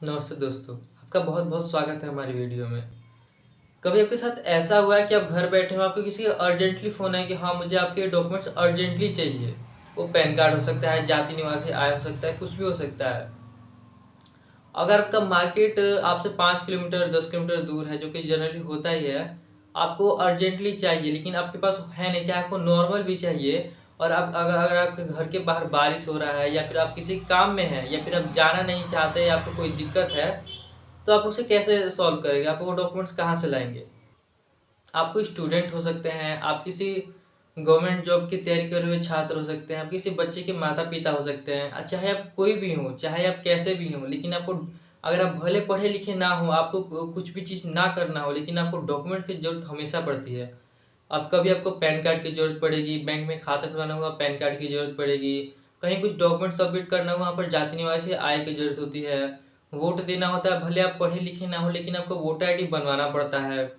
नमस्ते दोस्तों, आपका बहुत-बहुत स्वागत है हमारी वीडियो में। कभी आपके साथ ऐसा हुआ है कि आप घर बैठे हो, आपको किसी का अर्जेंटली फ़ोन आया कि हाँ, मुझे आपके डॉक्यूमेंट्स अर्जेंटली चाहिए। वो पैन कार्ड हो सकता है, जाति निवासी आय हो सकता है, कुछ भी हो सकता है। अगर आपका मार्केट आपसे 5 किलोमीटर, 10 किलोमीटर दूर है, जो कि जनरली होता ही है, आपको अर्जेंटली चाहिए, लेकिन आपके पास है नहीं, चाहे आपको नॉर्मल भी चाहिए और आप अगर आपके घर के बाहर बारिश हो रहा है या फिर आप किसी काम में हैं या फिर आप जाना नहीं चाहते या आपको कोई दिक्कत है, तो आप उसे कैसे सॉल्व करेंगे? आप वो डॉक्यूमेंट्स कहाँ से लाएँगे? आप कोई स्टूडेंट हो सकते हैं, आप किसी गवर्नमेंट जॉब की तैयारी कर रहे हुए छात्र हो सकते हैं, आप किसी बच्चे के माता-पिता हो सकते हैं। चाहे आप कोई भी हों, चाहे आप कैसे भी हों, लेकिन आपको अगर आप भले पढ़े-लिखे ना हों, आपको कुछ भी चीज़ ना करना हो, लेकिन आपको डॉक्यूमेंट की ज़रूरत हमेशा पड़ती है। अब कभी आपको पैन कार्ड की ज़रूरत पड़ेगी, बैंक में खाता खुलाना होगा, पैन कार्ड की ज़रूरत पड़ेगी, कहीं कुछ डॉक्यूमेंट सबमिट करना हो, वहाँ पर जाति निवासी आय की ज़रूरत होती है, वोट देना होता है, भले आप पढ़े-लिखे ना हो, लेकिन आपको वोटर आईडी बनवाना पड़ता है।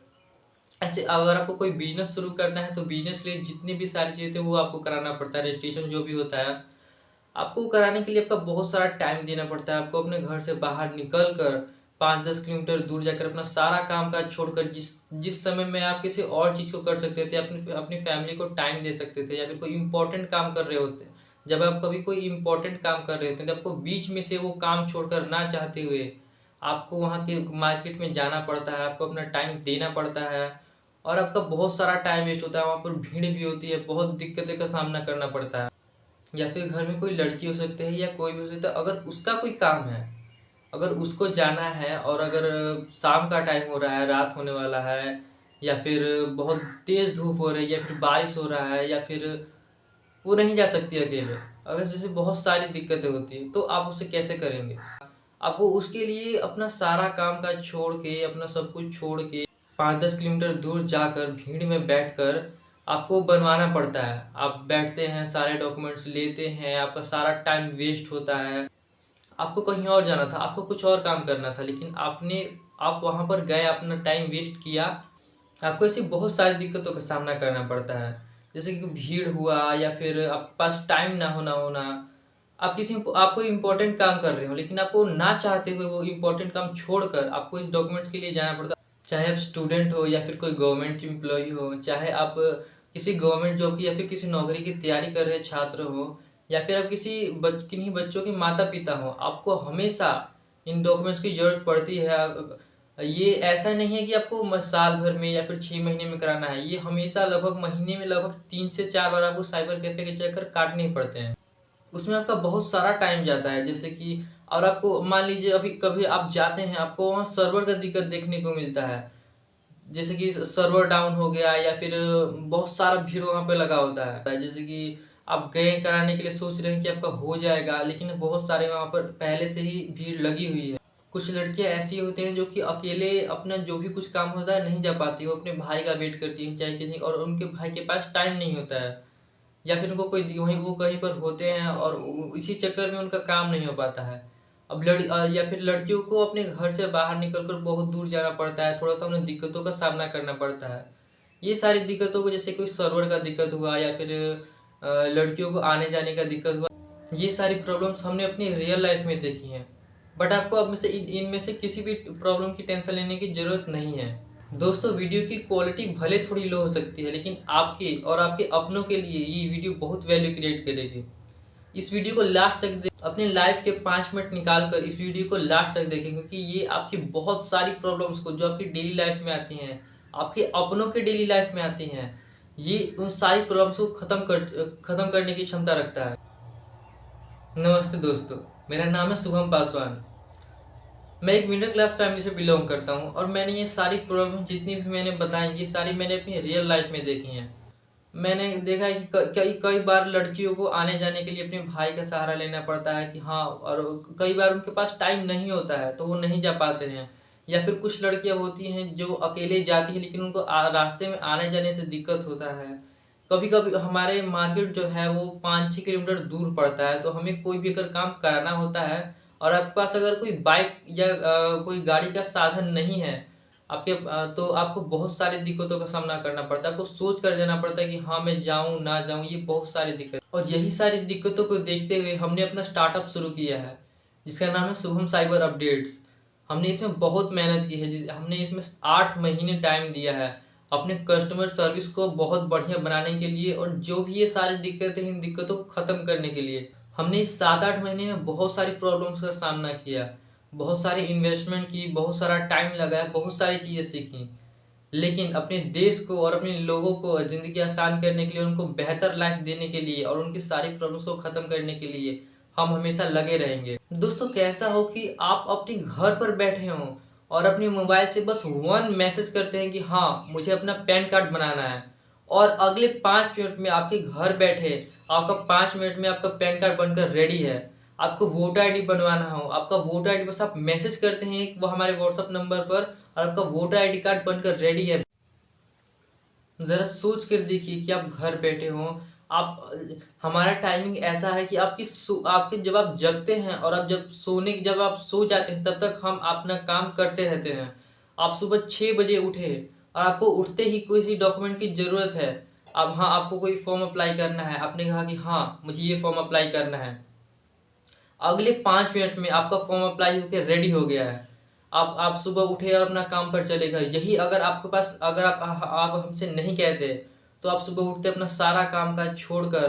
ऐसे अगर आपको कोई बिज़नेस शुरू करना है, तो बिज़नेस के लिए जितनी भी सारी चीज़ें थी, वो आपको कराना पड़ता है, रजिस्ट्रेशन जो भी होता है। आपको कराने के लिए आपका बहुत सारा टाइम देना पड़ता है। आपको अपने घर से बाहर निकल कर 5-10 किलोमीटर दूर जाकर अपना सारा काम-काज छोड़कर जिस जिस समय में आप किसी और चीज़ को कर सकते थे, अपनी अपनी फैमिली को टाइम दे सकते थे या फिर कोई इम्पोर्टेंट काम कर रहे होते। जब आप कभी कोई इम्पोर्टेंट काम कर रहे होते हैं, तो आपको बीच में से वो काम छोड़कर ना चाहते हुए, आपको वहाँ के मार्केट में जाना पड़ता है, आपको अपना टाइम देना पड़ता है और आपका बहुत सारा टाइम वेस्ट होता है। वहाँ पर भीड़ भी होती है, बहुत दिक्कतें का सामना करना पड़ता है। या फिर घर में कोई लड़की हो सकती है या कोई भी हो सकता है, अगर उसका कोई काम है, अगर उसको जाना है और अगर शाम का टाइम हो रहा है, रात होने वाला है या फिर बहुत तेज़ धूप हो रही है या फिर बारिश हो रहा है या फिर वो नहीं जा सकती अकेले। अगर जैसे बहुत सारी दिक्कतें होती हैं, तो आप उसे कैसे करेंगे? आपको उसके लिए अपना सारा काम-काज छोड़ के, अपना सब कुछ छोड़ के 5-10 किलोमीटर दूर जाकर भीड़ में बैठकर आपको बनवाना पड़ता है। आप बैठते हैं, सारे डॉक्यूमेंट्स लेते हैं, आपका सारा टाइम वेस्ट होता है। आपको कहीं और जाना था, आपको कुछ और काम करना था, लेकिन आप वहाँ पर गए, अपना टाइम वेस्ट किया। आपको ऐसी बहुत सारी दिक्कतों का सामना करना पड़ता है। जैसे कि भीड़ हुआ या फिर आपके पास टाइम ना होना होना। आप कोई इम्पोर्टेंट काम कर रहे हो, लेकिन आपको ना चाहते हुए वो इम्पोर्टेंट काम छोड़कर आपको इस डॉक्यूमेंट्स के लिए जाना पड़ता है। चाहे आप स्टूडेंट हो या फिर कोई गवर्नमेंट एम्प्लॉयी हो, चाहे आप किसी गवर्नमेंट जॉब की या फिर किसी नौकरी की तैयारी कर रहे छात्र हो या फिर आप किन्हीं बच्चों के माता-पिता हो, आपको हमेशा इन डॉक्यूमेंट्स की ज़रूरत पड़ती है। ये ऐसा नहीं है कि आपको साल भर में या फिर 6 महीने में कराना है, ये हमेशा लगभग महीने में लगभग 3 से 4 बार आपको साइबर कैफ़े के चक्कर काटने ही पड़ते हैं। उसमें आपका बहुत सारा टाइम जाता है, जैसे कि और आपको मान लीजिए अभी कभी आप जाते हैं, आपको वहाँ सर्वर का दिक्कत देखने को मिलता है। जैसे कि सर्वर डाउन हो गया या फिर बहुत सारा भीड़ वहाँ पे लगा होता है। जैसे कि आप गए कराने के लिए सोच रहे हैं कि आपका हो जाएगा, लेकिन बहुत सारे वहाँ पर पहले से ही भीड़ लगी हुई है। कुछ लड़कियाँ ऐसी होती हैं जो कि अकेले अपना जो भी कुछ काम होता है नहीं जा पाती, वो अपने भाई का वेट करती हैं, चाहे किसी और उनके भाई के पास टाइम नहीं होता है। या फिर उनको कोई वहीं वो कहीं पर होते हैं और इसी चक्कर में उनका काम नहीं हो पाता है। या फिर लड़कियों को अपने घर से बाहर निकल कर बहुत दूर जाना पड़ता है, थोड़ा-सा उन्हें दिक्कतों का सामना करना पड़ता है। ये सारी दिक्कतों को जैसे कोई सर्वर का दिक्कत हुआ या फिर लड़कियों को आने-जाने का दिक्कत हुआ, ये सारी प्रॉब्लम्स हमने अपनी रियल लाइफ़ में देखी हैं। बट आपको अब में से इनमें से किसी भी प्रॉब्लम की टेंशन लेने की ज़रूरत नहीं है। दोस्तों, वीडियो की क्वालिटी भले थोड़ी लो हो सकती है, लेकिन आपके और आपके अपनों के लिए ये वीडियो बहुत वैल्यू क्रिएट करेगी। इस वीडियो को लास्ट तक अपने लाइफ के 5 मिनट निकाल कर इस वीडियो को लास्ट तक देखें, क्योंकि ये आपकी बहुत सारी प्रॉब्लम्स को जो आपकी डेली लाइफ में आती हैं, आपके अपनों के डेली लाइफ में आती हैं, ये उन सारी प्रॉब्लम्स को खत्म करने की क्षमता रखता है। नमस्ते दोस्तों, मेरा नाम है शुभम पासवान। मैं एक मिडिल क्लास फैमिली से बिलॉन्ग करता हूँ और मैंने ये सारी प्रॉब्लम जितनी भी मैंने बताई, ये सारी मैंने अपनी रियल लाइफ में देखी हैं। मैंने देखा है कि कई कई बार लड़कियों को आने-जाने के लिए अपने भाई का सहारा लेना पड़ता है कि हाँ, और कई बार उनके पास टाइम नहीं होता है, तो वो नहीं जा पाते हैं। या फिर कुछ लड़कियाँ होती हैं जो अकेले जाती हैं, लेकिन उनको रास्ते में आने-जाने से दिक्कत होता है। कभी-कभी हमारे मार्केट जो है वो 5-6 किलोमीटर दूर पड़ता है, तो हमें कोई भी अगर काम कराना होता है और आपके पास अगर कोई बाइक या कोई गाड़ी का साधन नहीं है, तो आपको बहुत सारी दिक्कतों का सामना करना पड़ता है। आपको सोच कर जाना पड़ता है कि हाँ, मैं जाऊँ, ना जाऊँ, ये बहुत सारी दिक्कत और यही सारी दिक्कतों को देखते हुए हमने अपना स्टार्टअप शुरू किया है, जिसका नाम है शुभम साइबर अपडेट्स। हमने इसमें बहुत मेहनत की है, हमने इसमें 8 महीने टाइम दिया है अपने कस्टमर सर्विस को बहुत बढ़िया बनाने के लिए, और जो भी ये सारी दिक्कतें हैं इन दिक्कतों को ख़त्म करने के लिए हमने इस 7-8 महीने में बहुत सारी प्रॉब्लम्स का सामना किया, बहुत सारी इन्वेस्टमेंट की, बहुत सारा टाइम लगाया, बहुत सारी चीज़ें सीखी। लेकिन अपने देश को और अपने लोगों को ज़िंदगी आसान करने के लिए, उनको बेहतर लाइफ देने के लिए और उनकी सारी प्रॉब्लम्स को ख़त्म करने के लिए हम हमेशा लगे रहेंगे। दोस्तों, कैसा हो कि आप अपने घर पर बैठे हों और अपने मोबाइल से बस वन मैसेज करते हैं कि हाँ, मुझे अपना पैन कार्ड बनाना है, और अगले 5 मिनट में आपके घर बैठे आपका 5 मिनट में आपका पैन कार्ड बनकर रेडी है। आपको वोटर आईडी बनवाना हो, आपका वोटर आईडी बस आप मैसेज करते हैं वो हमारे व्हाट्सएप नंबर पर, और आपका वोटर आईडी कार्ड बनकर रेडी है। ज़रा सोच कर देखिए कि आप घर बैठे हों, आप हमारा टाइमिंग ऐसा है कि आपके जब आप जगते हैं और आप जब आप सो जाते हैं तब तक हम अपना काम करते रहते हैं। आप सुबह 6 बजे उठे और आपको उठते ही किसी डॉक्यूमेंट की ज़रूरत है। अब हाँ, आपको कोई फॉर्म अप्लाई करना है, आपने कहा कि हाँ, मुझे ये फॉर्म अप्लाई करना है। अगले 5 मिनट में आपका फॉर्म अप्लाई होके रेडी हो गया है। आप सुबह उठे और अपना काम पर चले गए। यही अगर आपके पास अगर आप हमसे नहीं कहते, तो आप सुबह उठते अपना सारा काम-काज छोड़कर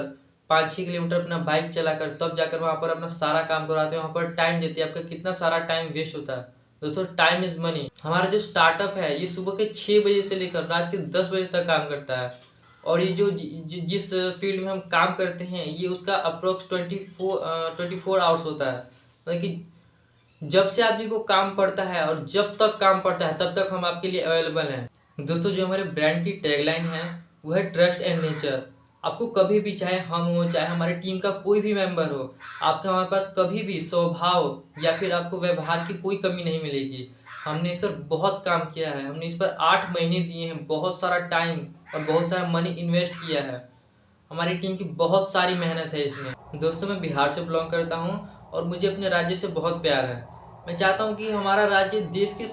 5-6 किलोमीटर अपना बाइक चलाकर तब जाकर वहाँ पर अपना सारा काम करवाते हैं, वहाँ पर टाइम देते हैं। आपका कितना सारा टाइम वेस्ट होता है। दोस्तों, टाइम इज़ मनी। हमारा जो स्टार्टअप है, ये सुबह के 6 बजे से लेकर रात के 10 बजे तक काम करता है। और ये जो जिस फील्ड में हम काम करते हैं, ये उसका अप्रोक्स 24 आवर्स होता है। मतलब कि जब से आदमी को काम पड़ता है और जब तक काम पड़ता है तब तक हम आपके लिए अवेलेबल हैं। दोस्तों, जो हमारे ब्रांड की टैगलाइन है वो है ट्रस्ट एंड नेचर। आपको कभी भी, चाहे हम हो चाहे हमारी टीम का कोई भी मेंबर हो, आपका हमारे पास कभी भी स्वभाव या फिर आपको व्यवहार की कोई कमी नहीं मिलेगी। हमने इस पर बहुत काम किया है, हमने इस पर 8 महीने दिए हैं, बहुत सारा टाइम और बहुत सारा मनी इन्वेस्ट किया है। हमारी टीम की बहुत सारी मेहनत है इसमें। दोस्तों, मैं बिहार से बिलॉन्ग करता हूँ और मुझे अपने राज्य से बहुत प्यार है। मैं चाहता हूँ कि हमारा राज्य देश के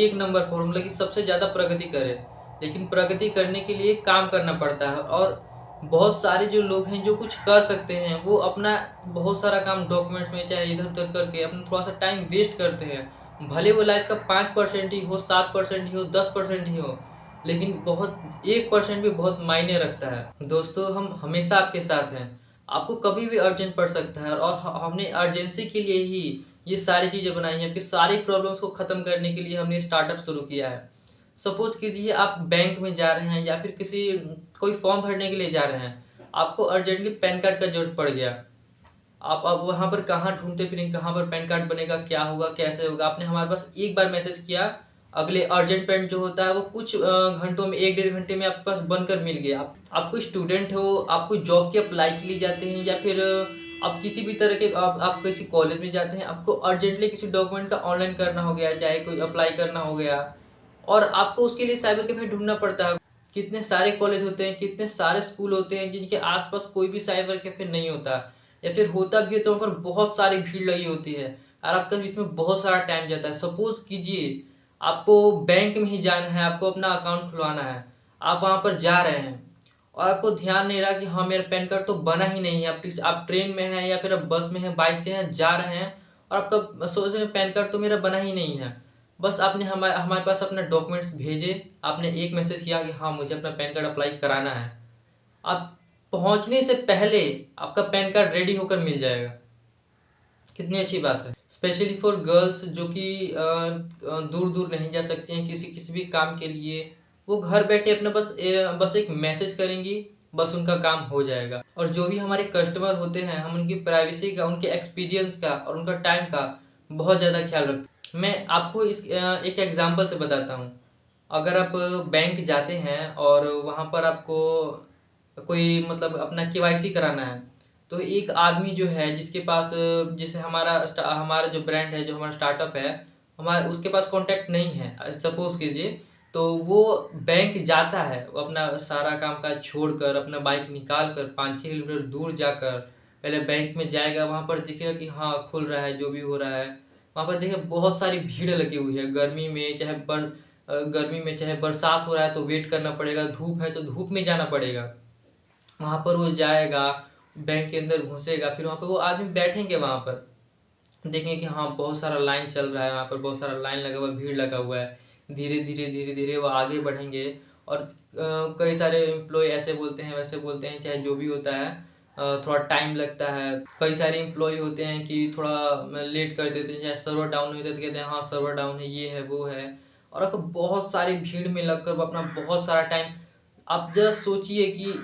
एक नंबर पर, मतलब कि सबसे ज़्यादा प्रगति करे। लेकिन प्रगति करने के लिए काम करना पड़ता है, और बहुत सारे जो लोग हैं जो कुछ कर सकते हैं, वो अपना बहुत सारा काम डॉक्यूमेंट्स में चाहे इधर-उधर करके अपना थोड़ा-सा टाइम वेस्ट करते हैं। भले वो लाइफ का 5% ही हो, 7% ही हो, 10% ही हो, लेकिन बहुत 1% भी बहुत मायने रखता है। दोस्तों, हम हमेशा आपके साथ हैं। आपको कभी भी अर्जेंट पड़ सकता है, और हमने अर्जेंसी के लिए ही ये सारी चीज़ें बनाई हैं। आपकी सारी प्रॉब्लम्स को ख़त्म करने के लिए हमने स्टार्टअप शुरू किया है। सपोज़ कीजिए आप बैंक में जा रहे हैं या फिर कोई फॉर्म भरने के लिए जा रहे हैं। आपको अर्जेंटली पैन कार्ड का ज़रूरत पड़ गया। आप अब वहाँ पर कहाँ ढूँढते फिरेंगे, कहाँ पर पैन कार्ड बनेगा, क्या होगा, कैसे होगा? आपने हमारे पास एक बार मैसेज किया, अगले अर्जेंट पैन जो होता है वो कुछ घंटों में, 1 डेढ़ घंटे में आपके पास बनकर मिल गया। आप कोई स्टूडेंट हो, आप कोई जॉब के अप्लाई के लिए जाते हैं, या फिर आप किसी भी तरह के आप किसी कॉलेज में जाते हैं, आपको अर्जेंटली किसी डॉक्यूमेंट का ऑनलाइन करना हो गया, चाहे कोई अप्लाई करना हो गया, और आपको उसके लिए साइबर कैफ़े ढूँढना पड़ता है। कितने सारे कॉलेज होते हैं, कितने सारे स्कूल होते हैं जिनके आस-पास कोई भी साइबर कैफ़े नहीं होता, या फिर होता भी है तो वहाँ पर बहुत सारी भीड़ लगी होती है, और आपका इसमें बहुत सारा टाइम जाता है। सपोज़ कीजिए आपको बैंक में ही जाना है, आपको अपना अकाउंट खुलवाना है, आप वहाँ पर जा रहे हैं और आपको ध्यान नहीं रहा कि हाँ, मेरा पैन कार्ड तो बना ही नहीं है। आप ट्रेन में हैं या फिर आप बस में हैं, बाइक से हैं, जा रहे हैं, और आपका सोच रहे हैं पैन कार्ड तो मेरा बना ही नहीं है। बस आपने हमारे पास अपने डॉक्यूमेंट्स भेजे, आपने एक मैसेज किया कि हाँ, मुझे अपना पैन कार्ड अप्लाई कराना है। आप पहुँचने से पहले आपका पैन कार्ड रेडी होकर मिल जाएगा। कितनी अच्छी बात है। स्पेशली फॉर गर्ल्स जो कि दूर-दूर नहीं जा सकती हैं किसी किसी भी काम के लिए, वो घर बैठे अपना बस एक मैसेज करेंगी, बस उनका काम हो जाएगा। और जो भी हमारे कस्टमर होते हैं, हम उनकी प्राइवेसी का, उनके एक्सपीरियंस का और उनका टाइम का बहुत ज़्यादा ख्याल रखते हैं। मैं आपको एक एग्ज़ाम्पल से बताता हूँ। अगर आप बैंक जाते हैं और वहाँ पर आपको कोई, मतलब अपना केवाईसी कराना है, तो एक आदमी जो है जिसके पास, जैसे हमारा जो ब्रांड है, जो हमारा स्टार्टअप है, हमारा उसके पास कॉन्टैक्ट नहीं है, सपोज़ कीजिए, तो वो बैंक जाता है, वो अपना सारा काम-काज छोड़कर, अपना बाइक निकाल कर 5-6 किलोमीटर दूर जाकर पहले बैंक में जाएगा, वहाँ पर देखेगा कि हाँ, खुल रहा है, जो भी हो रहा है। वहाँ पर देखिए बहुत सारी भीड़ लगी हुई है, गर्मी में चाहे बरसात हो रहा है तो वेट करना पड़ेगा, धूप है तो धूप में जाना पड़ेगा। वहाँ पर वो जाएगा, बैंक के अंदर घुसेगा, फिर वहाँ पे वो आदमी बैठेंगे वहाँ पर। देखेंगे कि हाँ बहुत सारा लाइन चल रहा है, यहाँ पर बहुत सारा लाइन लगा हुआ है, भीड़ लगा हुआ है। धीरे धीरे वो आगे बढ़ेंगे। और कई सारे एम्प्लॉय ऐसे बोलते हैं वैसे बोलते हैं, चाहे जो भी होता है थोड़ा टाइम लगता है। कई सारे एम्प्लॉय होते हैं कि थोड़ा लेट कर देते हैं, चाहे सर्वर डाउन होता है तो कहते हैं हाँ सर्वर डाउन है, ये है वो है। और आपको बहुत सारी भीड़ में लगकर वो अपना बहुत सारा टाइम, आप जरा सोचिए कि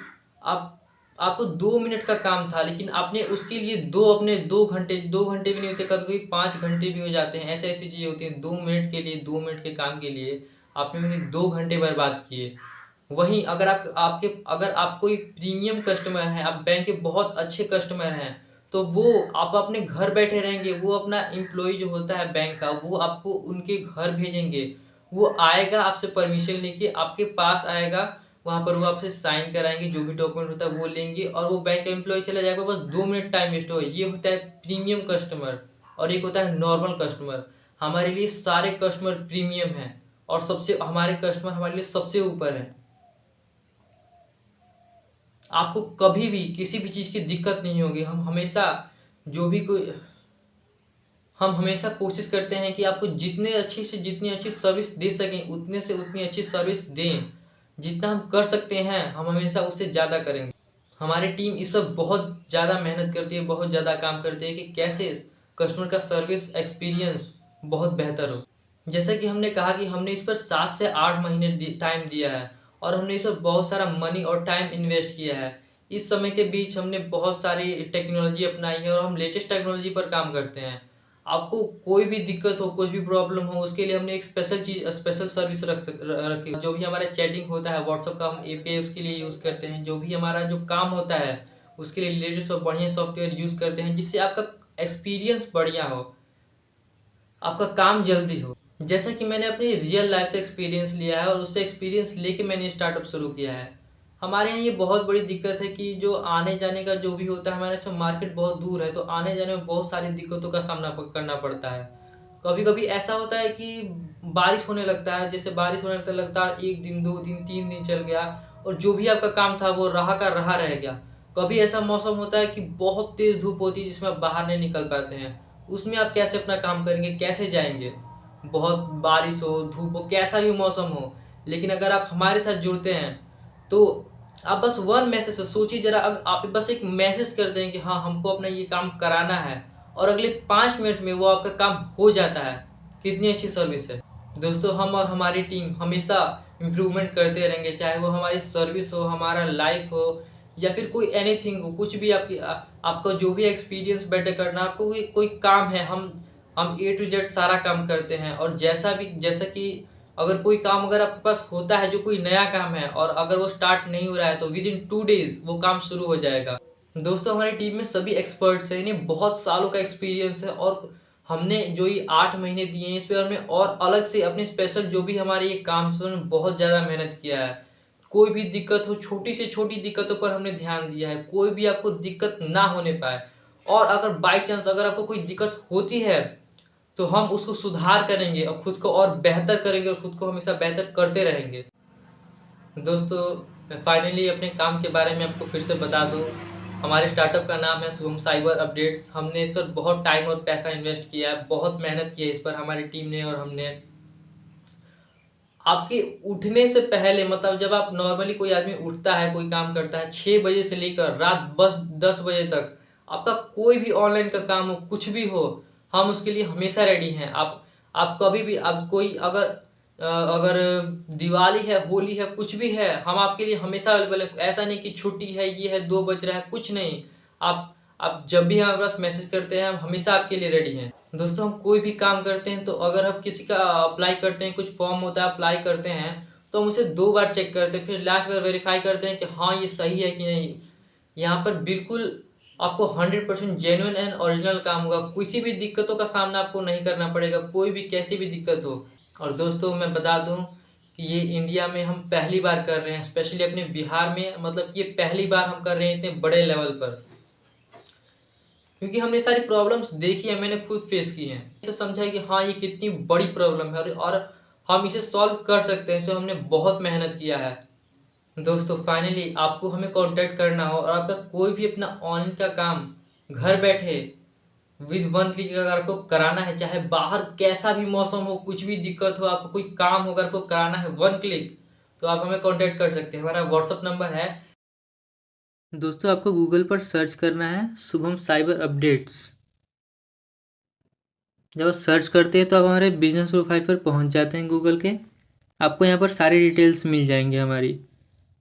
आप आपको 2 मिनट का काम था, लेकिन आपने उसके लिए अपने 2 घंटे, 2 घंटे भी नहीं होते, कभी कभी 5 घंटे भी हो जाते हैं। ऐसे ऐसी चीज़ें होती हैं, 2 मिनट के लिए, 2 मिनट के काम के लिए आपने उन्हें 2 घंटे बर्बाद किए। वहीं अगर अगर आप कोई प्रीमियम कस्टमर हैं, आप बैंक के बहुत अच्छे कस्टमर हैं, तो वो आप अपने घर बैठे रहेंगे, वो अपना एम्प्लॉय जो होता है बैंक का, वो आपको उनके घर भेजेंगे। वो आएगा, आपसे परमिशन लेके आपके पास आएगा, वहाँ पर वो आपसे साइन कराएंगे, जो भी डॉक्यूमेंट होता है वो लेंगे और वो बैंक का एम्प्लॉय चला जाएगा। बस 2 मिनट टाइम वेस्ट हो। ये होता है प्रीमियम कस्टमर और एक होता है नॉर्मल कस्टमर। हमारे लिए सारे कस्टमर प्रीमियम हैं और सबसे हमारे कस्टमर हमारे लिए सबसे ऊपर हैं। आपको कभी भी किसी भी चीज़ की दिक्कत नहीं होगी। जो भी कोई हम हमेशा कोशिश करते हैं कि आपको जितनी अच्छी सर्विस दे सकें, उतने से उतनी अच्छी सर्विस दें। जितना हम कर सकते हैं हम हमेशा उससे ज़्यादा करेंगे। हमारी टीम इस पर बहुत ज़्यादा मेहनत करती है, बहुत ज़्यादा काम करती है कि कैसे कस्टमर का सर्विस एक्सपीरियंस बहुत बेहतर हो। जैसा कि हमने कहा कि हमने इस पर 7 से 8 महीने टाइम दिया है और हमने इस पर बहुत सारा मनी और टाइम इन्वेस्ट किया है। इस समय के बीच हमने बहुत सारी टेक्नोलॉजी अपनाई है और हम लेटेस्ट टेक्नोलॉजी पर काम करते हैं। आपको कोई भी दिक्कत हो, कुछ भी प्रॉब्लम हो, उसके लिए हमने एक स्पेशल सर्विस रखी। जो भी हमारा चैटिंग होता है व्हाट्सएप का, हम एपीआई उसके लिए यूज़ करते हैं। जो भी हमारा जो काम होता है उसके लिए लेटेस्ट और बढ़िया सॉफ्टवेयर यूज़ करते हैं, जिससे आपका एक्सपीरियंस बढ़िया हो, आपका काम जल्दी हो। जैसा कि मैंने अपनी रियल लाइफ से एक्सपीरियंस लिया है और उससे एक्सपीरियंस लेके मैंने स्टार्टअप शुरू किया है। हमारे यहाँ ये बहुत बड़ी दिक्कत है कि जो आने जाने का जो भी होता है, हमारे से मार्केट बहुत दूर है, तो आने जाने में बहुत सारी दिक्कतों का सामना करना पड़ता है। कभी कभी ऐसा होता है कि बारिश होने लगता है, जैसे बारिश होने लगता है, 1 दिन 2 दिन 3 दिन चल गया और जो भी आपका काम था वो रहा का रहा रह गया। कभी ऐसा मौसम होता है कि बहुत तेज धूप होती है जिसमें आप बाहर नहीं निकल पाते हैं। उसमें आप कैसे अपना काम करेंगे, कैसे जाएंगे? बहुत बारिश हो, धूप हो, कैसा भी मौसम हो, लेकिन अगर आप हमारे साथ जुड़ते हैं तो आप बस वन मैसेज से सोचिए जरा, अगर आप बस एक मैसेज कर दें कि हाँ हमको अपना ये काम कराना है और अगले 5 मिनट में वो आपका काम हो जाता है। कितनी अच्छी सर्विस है। दोस्तों, हम और हमारी टीम हमेशा इम्प्रूवमेंट करते रहेंगे, चाहे वो हमारी सर्विस हो, हमारा लाइफ हो या फिर कोई एनीथिंग हो, कुछ भी आपका जो भी एक्सपीरियंस बेटर करना, आपको कोई काम है, हम ए टू जेड सारा काम करते हैं। और जैसा कि अगर कोई काम अगर आपके पास होता है, जो कोई नया काम है और अगर वो स्टार्ट नहीं हो रहा है, तो विद इन 2 डेज वो काम शुरू हो जाएगा। दोस्तों, हमारी टीम में सभी एक्सपर्ट्स हैं, इन्हें बहुत सालों का एक्सपीरियंस है और हमने जो ये 8 महीने दिए हैं इस पर हमने और अलग से अपने स्पेशल जो भी हमारे ये काम है उसमें बहुत ज़्यादा मेहनत किया है। कोई भी दिक्कत हो, छोटी से छोटी दिक्कतों पर हमने ध्यान दिया है, कोई भी आपको दिक्कत ना होने पाए। और अगर बाई चांस अगर आपको कोई दिक्कत होती है तो हम उसको सुधार करेंगे और खुद को और बेहतर करेंगे और खुद को हमेशा बेहतर करते रहेंगे। दोस्तों, मैं फाइनली अपने काम के बारे में आपको फिर से बता दूं। हमारे स्टार्टअप का नाम है शुभम साइबर अपडेट्स। हमने इस पर बहुत टाइम और पैसा इन्वेस्ट किया है, बहुत मेहनत की है इस पर हमारी टीम ने और हमने। आपके उठने से पहले, मतलब जब आप नॉर्मली कोई आदमी उठता है, कोई काम करता है, 6 बजे से लेकर रात बस 10 बजे तक, आपका कोई भी ऑनलाइन का काम हो, कुछ भी हो, हम उसके लिए हमेशा रेडी हैं। आप कभी भी, आप कोई अगर दिवाली है, होली है, कुछ भी है, हम आपके लिए हमेशा अवेलेबल है। ऐसा नहीं कि छुट्टी है, ये है, 2 बज रहा है, कुछ नहीं। आप जब भी हमारे पास मैसेज करते हैं, हम हमेशा आपके लिए रेडी हैं। दोस्तों, हम कोई भी काम करते हैं तो अगर हम किसी का अप्लाई करते हैं, कुछ फॉर्म होता है, अप्लाई करते हैं, तो हम उसे 2 बार चेक करते हैं, फिर लास्ट बार वेरीफाई करते हैं कि हाँ ये सही है कि नहीं। यहाँ पर बिल्कुल आपको 100% जेन्युइन एंड ओरिजिनल काम होगा। किसी भी दिक्कतों का सामना आपको नहीं करना पड़ेगा, कोई भी कैसी भी दिक्कत हो। और दोस्तों, मैं बता दूं कि ये इंडिया में हम पहली बार कर रहे हैं, स्पेशली अपने बिहार में, मतलब ये पहली बार हम कर रहे हैं इतने बड़े लेवल पर। क्योंकि हमने सारी प्रॉब्लम्स देखी है, मैंने खुद फेस की हैं, इसे समझा कि हाँ ये कितनी बड़ी प्रॉब्लम है और हम इसे सॉल्व कर सकते हैं। इसमें हमने बहुत मेहनत किया है। दोस्तों, फाइनली आपको हमें कांटेक्ट करना हो और आपका कोई भी अपना ऑनलाइन का काम घर बैठे विद वन क्लिक अगर आपको कराना है, चाहे बाहर कैसा भी मौसम हो, कुछ भी दिक्कत हो, आपको कोई काम हो, अगर आपको कराना है वन क्लिक, तो आप हमें कांटेक्ट कर सकते हैं। हमारा व्हाट्सअप नंबर है। दोस्तों, आपको गूगल पर सर्च करना है शुभम साइबर अपडेट्स। जब आप सर्च करते हैं तो आप हमारे बिजनेस प्रोफाइल पर पहुंच जाते हैं गूगल के। आपको यहाँ पर सारी डिटेल्स मिल जाएंगी हमारी।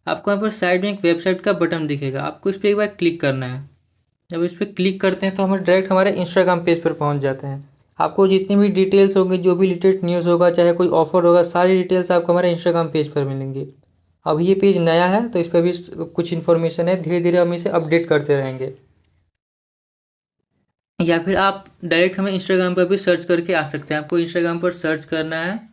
आपको यहाँ पर साइड में एक वेबसाइट का बटन दिखेगा, आपको इस पर एक बार क्लिक करना है। जब इस पर क्लिक करते हैं तो हम डायरेक्ट हमारे इंस्टाग्राम पेज पर पहुंच जाते हैं। आपको जितनी भी डिटेल्स होंगी, जो भी लेटेस्ट न्यूज़ होगा, चाहे कोई ऑफर होगा, सारी डिटेल्स आपको हमारे इंस्टाग्राम पेज पर मिलेंगी। अब ये पेज नया है तो इस पर भी कुछ इन्फॉर्मेशन है, धीरे धीरे हम इसे अपडेट करते रहेंगे। या फिर आप डायरेक्ट हमें इंस्टाग्राम पर भी सर्च करके आ सकते हैं। आपको इंस्टाग्राम पर सर्च करना है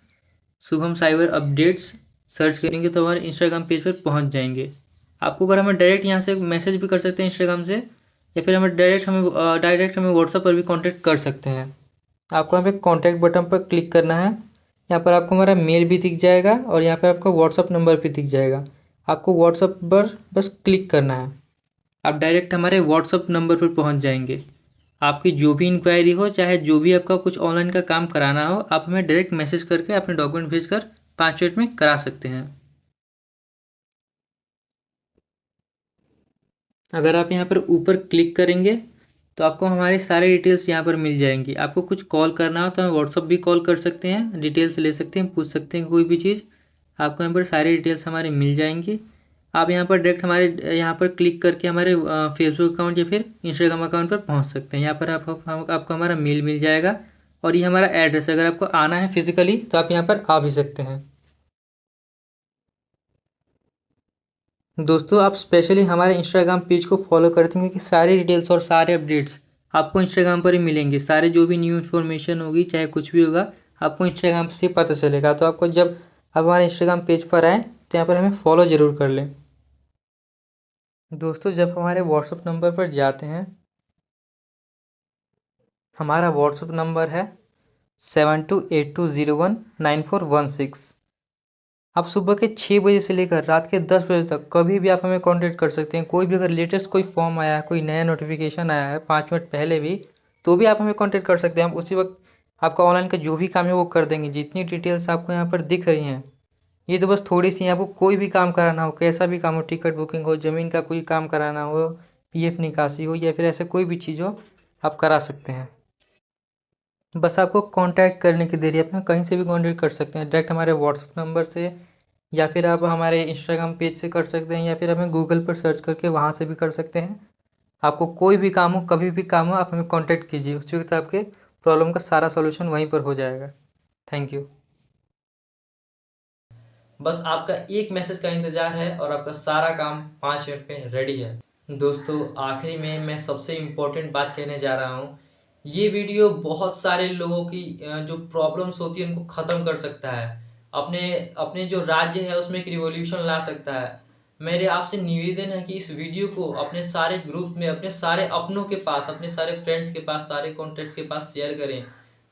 शुभम साइबर अपडेट्स। सर्च करेंगे तो हमारे इंस्टाग्राम पेज पर पहुंच जाएंगे। आपको अगर हमें डायरेक्ट यहाँ से मैसेज भी कर सकते हैं इंस्टाग्राम से, या फिर हमें व्हाट्सएप पर भी कांटेक्ट कर सकते हैं। आपको यहाँ पे कांटेक्ट बटन पर क्लिक करना है। यहाँ पर आपको हमारा मेल भी दिख जाएगा और यहाँ पर आपका व्हाट्सअप नंबर भी दिख जाएगा। आपको व्हाट्सअप पर बस क्लिक करना है, आप डायरेक्ट हमारे व्हाट्सअप नंबर पर पहुँच जाएंगे। आपकी जो भी इंक्वायरी हो, चाहे जो भी आपका कुछ ऑनलाइन का काम कराना हो, आप हमें डायरेक्ट मैसेज करके अपने डॉक्यूमेंट भेजकर 5 मिनट में करा सकते हैं। अगर आप यहाँ पर ऊपर क्लिक करेंगे तो आपको हमारी सारी डिटेल्स यहाँ पर मिल जाएंगी। आपको कुछ कॉल करना हो तो हमें व्हाट्सअप भी कॉल कर सकते हैं, डिटेल्स ले सकते हैं, पूछ सकते हैं कोई भी चीज़। आपको यहाँ पर सारी डिटेल्स हमारी मिल जाएंगी। आप यहाँ पर डायरेक्ट हमारे यहाँ पर क्लिक करके हमारे फेसबुक अकाउंट या फिर इंस्टाग्राम अकाउंट पर पहुँच सकते हैं। यहाँ पर आपको हमारा मेल मिल जाएगा और ये हमारा एड्रेस है। अगर आपको आना है फिजिकली तो आप यहाँ पर आ भी सकते हैं। दोस्तों, आप स्पेशली हमारे इंस्टाग्राम पेज को फॉलो करते हैं क्योंकि सारी डिटेल्स और सारे अपडेट्स आपको इंस्टाग्राम पर ही मिलेंगे। सारे जो भी न्यू इन्फॉर्मेशन होगी, चाहे कुछ भी होगा, आपको इंस्टाग्राम से पता चलेगा। तो आपको जब आप हमारे इंस्टाग्राम पेज पर आएँ तो यहाँ पर हमें फॉलो ज़रूर कर लें। दोस्तों, जब हमारे व्हाट्सअप नंबर पर जाते हैं, हमारा व्हाट्सअप नंबर है 7282019416। आप सुबह के 6 बजे से लेकर रात के 10 बजे तक कभी भी आप हमें कांटेक्ट कर सकते हैं। कोई भी अगर लेटेस्ट कोई फॉर्म आया है, कोई नया नोटिफिकेशन आया है 5 मिनट पहले भी, तो भी आप हमें कांटेक्ट कर सकते हैं। हम उसी वक्त आपका ऑनलाइन का जो भी काम है वो कर देंगे। जितनी डिटेल्स आपको यहाँ पर दिख रही हैं, ये तो बस थोड़ी सी हैं। आपको कोई भी काम कराना हो, कैसा भी काम हो, टिकट बुकिंग हो, ज़मीन का कोई काम कराना हो, पीएफ निकासी हो, या फिर ऐसे कोई भी चीज़ हो, आप करा सकते हैं। बस आपको कांटेक्ट करने की देरी है। आप कहीं से भी कांटेक्ट कर सकते हैं, डायरेक्ट हमारे व्हाट्सअप नंबर से, या फिर आप हमारे इंस्टाग्राम पेज से कर सकते हैं, या फिर हमें गूगल पर सर्च करके वहाँ से भी कर सकते हैं। आपको कोई भी काम हो, कभी भी काम हो, आप हमें कांटेक्ट कीजिए। उस वक्त आपके प्रॉब्लम का सारा सॉल्यूशन वहीं पर हो जाएगा। Thank you. बस आपका एक मैसेज का इंतज़ार है और आपका सारा काम 5 मिनट में रेडी है। दोस्तों, आखिरी में मैं सबसे इम्पोर्टेंट बात कहने जा रहा हूँ। ये वीडियो बहुत सारे लोगों की जो प्रॉब्लम्स होती है उनको ख़त्म कर सकता है। अपने अपने जो राज्य है उसमें एक रिवॉल्यूशन ला सकता है। मेरे आपसे निवेदन है कि इस वीडियो को अपने सारे ग्रुप में, अपने सारे अपनों के पास, अपने सारे फ्रेंड्स के पास, सारे कॉन्टैक्ट्स के पास शेयर करें,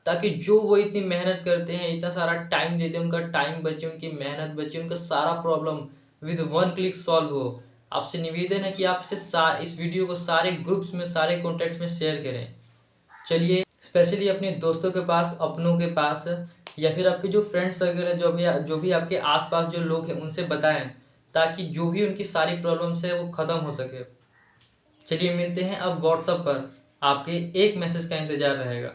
ताकि जो वो इतनी मेहनत करते हैं, इतना सारा टाइम देते हैं, उनका टाइम बचे, उनकी मेहनत बचे, उनका सारा problem with one click solve हो। आपसे निवेदन है कि आप इस वीडियो को सारे ग्रुप्स में, सारे कॉन्टैक्ट्स में शेयर करें। चलिए, स्पेशली अपने दोस्तों के पास, अपनों के पास, या फिर आपके जो फ्रेंड सर्कल है, जो भी आपके आसपास जो लोग हैं, उनसे बताएं, ताकि जो भी उनकी सारी प्रॉब्लम्स है वो ख़त्म हो सके। चलिए, मिलते हैं अब व्हाट्सएप पर। आपके एक मैसेज का इंतज़ार रहेगा।